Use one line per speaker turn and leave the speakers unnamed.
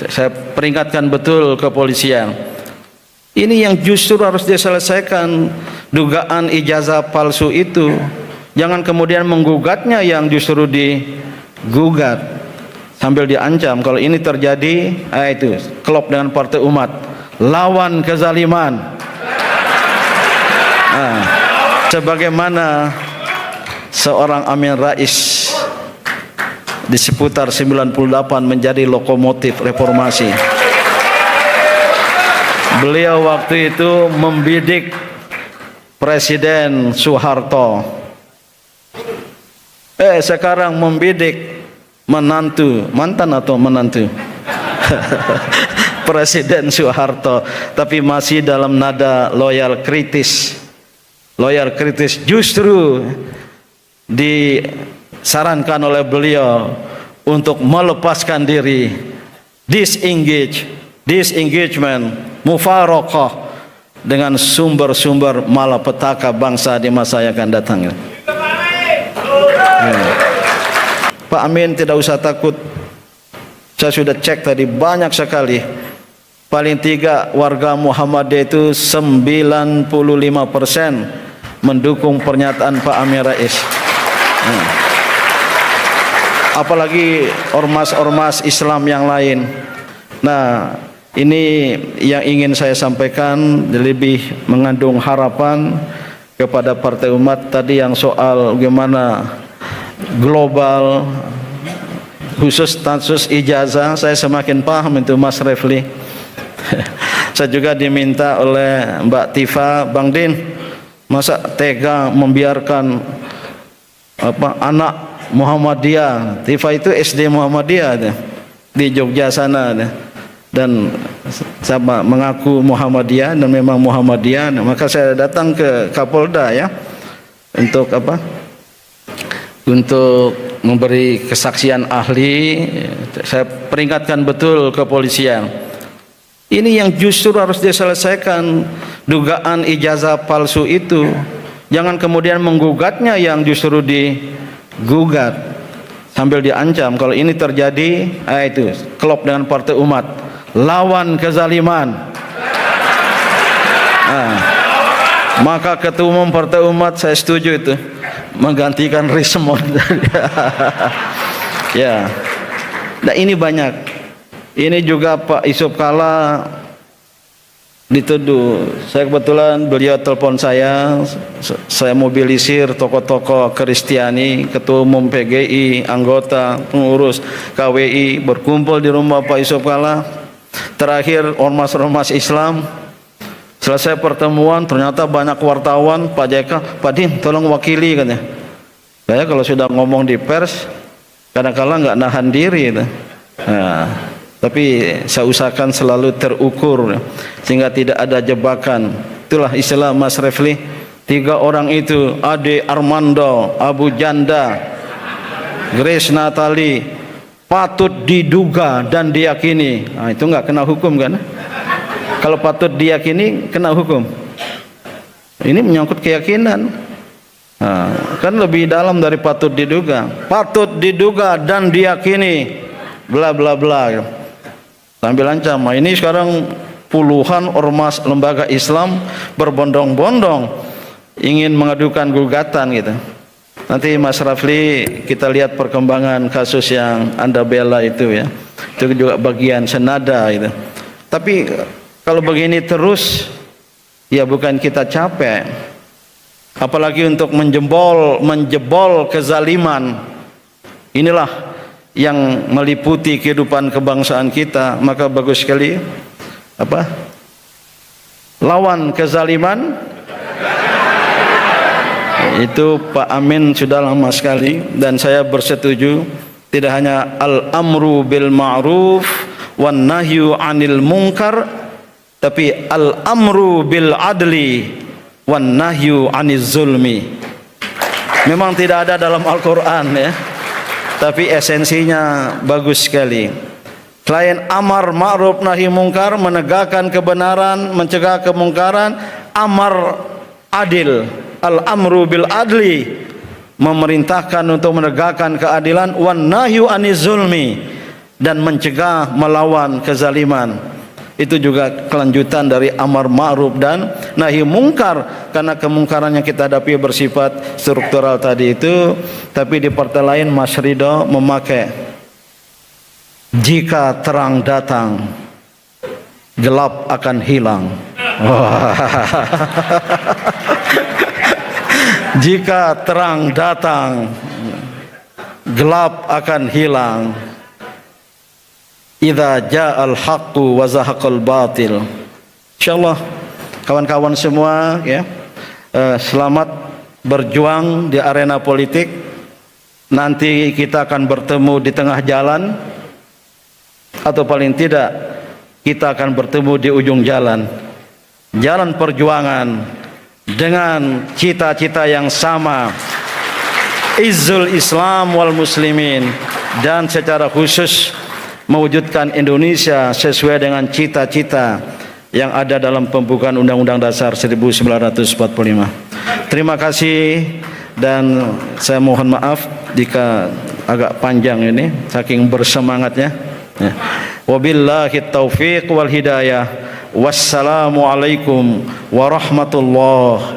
Saya peringatkan betul kepolisian. Ini yang justru harus diselesaikan, dugaan ijazah palsu itu. Jangan kemudian menggugatnya yang justru digugat sambil diancam. Kalau ini terjadi, itu klop dengan Partai Umat, lawan kezaliman. Sebagaimana seorang Amin Rais di seputar 98 menjadi lokomotif reformasi. Beliau waktu itu membidik Presiden Soeharto. Sekarang membidik mantan atau menantu Presiden Soeharto, tapi masih dalam nada loyal kritis. Loyal kritis justru disarankan oleh beliau untuk melepaskan diri, disengagement, mufaraqah dengan sumber-sumber malapetaka bangsa di masa yang akan datang. Pak Amin tidak usah takut. Saya sudah cek tadi, banyak sekali. Paling tiga warga Muhammadiyah itu 95% mendukung pernyataan Pak Amin Rais. Apalagi ormas-ormas Islam yang lain. Nah, ini yang ingin saya sampaikan, lebih mengandung harapan kepada Partai Umat. Tadi yang soal bagaimana global, khusus status ijazah, saya semakin paham itu Mas Refli. Saya juga diminta oleh Mbak Tifa, Bang Din, masa tega membiarkan anak Muhammadiyah, Tifa itu SD Muhammadiyah di Jogja sana, dan saya mengaku Muhammadiyah dan memang Muhammadiyah. Maka saya datang ke Kapolda ya untuk untuk memberi kesaksian ahli. Saya peringatkan betul kepolisian. Ini yang justru harus diselesaikan, dugaan ijazah palsu itu. Jangan kemudian menggugatnya yang justru digugat sambil diancam. Kalau ini terjadi, itu klop dengan Partai Umat, lawan kezaliman. Maka Ketua Umum Partai Umat, saya setuju itu, menggantikan Rismond. Ya. Nah, ini banyak. Ini juga Pak Yusuf Kalla dituduh. Saya kebetulan beliau telepon saya mobilisir tokoh-tokoh Kristiani, Ketua Umum PGI, anggota, pengurus KWI berkumpul di rumah Pak Yusuf Kalla. Terakhir ormas-ormas Islam. Selesai pertemuan, ternyata banyak wartawan. Pak JK, Pak Din, tolong wakili katanya. Saya kalau sudah ngomong di pers, kadang-kadang nggak nahan diri. Tapi saya usahakan selalu terukur sehingga tidak ada jebakan. Itulah istilah Mas Refli. 3 orang itu, Ade Armando, Abu Janda, Grace Natali, patut diduga dan diyakini. Itu nggak kena hukum kan? Kalau patut diyakini kena hukum. Ini menyangkut keyakinan. Kan lebih dalam dari patut diduga. Patut diduga dan diyakini, bla bla bla. Sambil ancam. Ini sekarang puluhan ormas lembaga Islam berbondong-bondong ingin mengadukan gugatan gitu. Nanti Mas Rafli kita lihat perkembangan kasus yang Anda bela itu ya. Itu juga bagian senada itu. Tapi kalau begini terus, ya bukan kita capek. Apalagi untuk menjebol kezaliman. Inilah yang meliputi kehidupan kebangsaan kita. Maka bagus sekali lawan kezaliman. Itu Pak Amin sudah lama sekali, dan saya bersetuju. Tidak hanya al-amru bil ma'ruf wan nahyu 'anil munkar, tapi al-amru bil adli wan nahyu 'aniz zulmi. Memang tidak ada dalam Al-Qur'an ya, tapi esensinya bagus sekali. Selain amar ma'ruf nahi mungkar, menegakkan kebenaran, mencegah kemungkaran, amar adil, al-amru bil adli, memerintahkan untuk menegakkan keadilan, wan nahyu aniz zulmi, dan mencegah melawan kezaliman. Itu juga kelanjutan dari amar ma'ruf dan nahi mungkar, karena kemungkaran yang kita hadapi bersifat struktural tadi itu. Tapi di partai lain Mas Ridho memakai jika terang datang gelap akan hilang. Jika terang datang gelap akan hilang. Idza ja'al haqqu wa zahaqal batil. Insyaallah kawan-kawan semua ya, selamat berjuang di arena politik. Nanti kita akan bertemu di tengah jalan, atau paling tidak kita akan bertemu di ujung jalan. Jalan perjuangan dengan cita-cita yang sama, izzul Islam wal muslimin, dan secara khusus mewujudkan Indonesia sesuai dengan cita-cita yang ada dalam pembukaan Undang-Undang Dasar 1945. Terima kasih, dan saya mohon maaf jika agak panjang ini saking bersemangatnya. Ya. Wabillahi taufiq wal hidayah. Wassalamualaikum warahmatullahi